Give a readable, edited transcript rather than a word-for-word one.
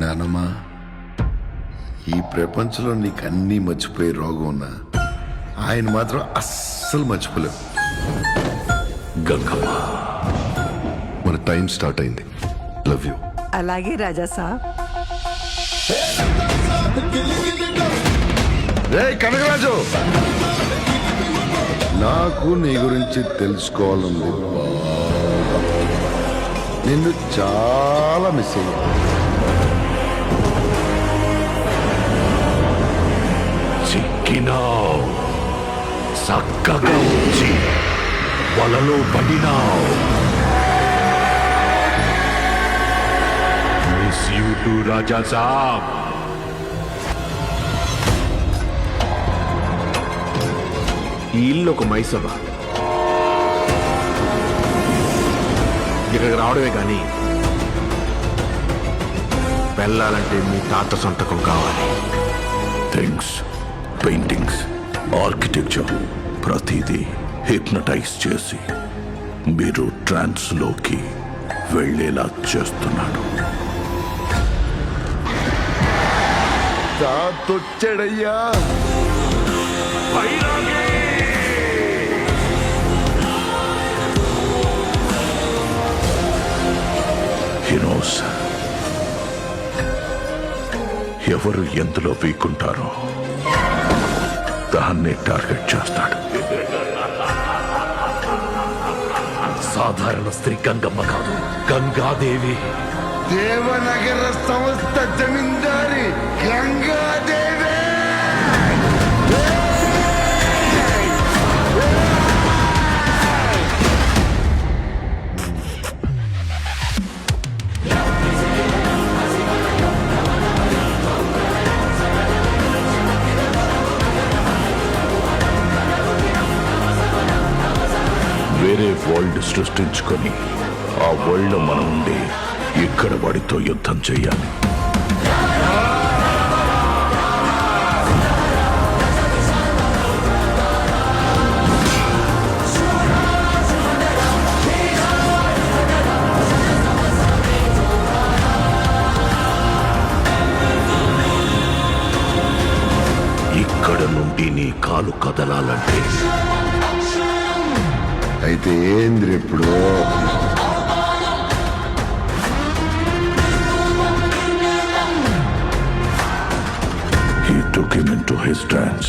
నానమ్మా, ఈ ప్రపంచంలో నీకు అన్నీ మర్చిపోయే రోగం ఉన్నా ఆయన మాత్రం అస్సలు మర్చిపోలేవు. గంగమ్మ, మన టైం స్టార్ట్ అయింది. Love you. అలాగే రాజా సాబ్. రే కనకరాజు, నాకు నీ గురించి తెలుసుకోవాలంది. నిన్ను చాలా మిస్ అయ్యా. చిక్కినావు, చక్కగా వచ్చి వలలో పడినావు. మిస్ యూ టు రాజా సాబ్. ఈ ఇల్లు ఒక మైసభ. ఇక్కడికి రావడమే కానీ వెళ్ళాలంటే మీ తాత సొంతకం కావాలి. థింగ్స్, పెయింటింగ్స్, ఆర్కిటెక్చర్ ప్రతిదీ హిప్నటైజ్ చేసి మీరు ట్రాన్స్లోకి వెళ్ళేలా చేస్తున్నాడు. తాతొచ్చాడయ్యా. He knows ఎవరు ఎందులో వీకుంటారో దాన్ని టార్గెట్ చేస్తాడు. సాధారణ స్త్రీ గంగమ్మ కాదు, గంగాదేవి. దేవనగర సంస్థ జమీందారి గంగాదేవి. వేరే వరల్డ్ సృష్టించుకొని ఆ వరల్డ్ మనం ఉండి ఇక్కడ వాడితో యుద్ధం చేయాలి. ఇక్కడ నుండి నీ కాలు కదలాలంటే అయితే ఏంద్రి ఇప్పుడు? He took him into his trance.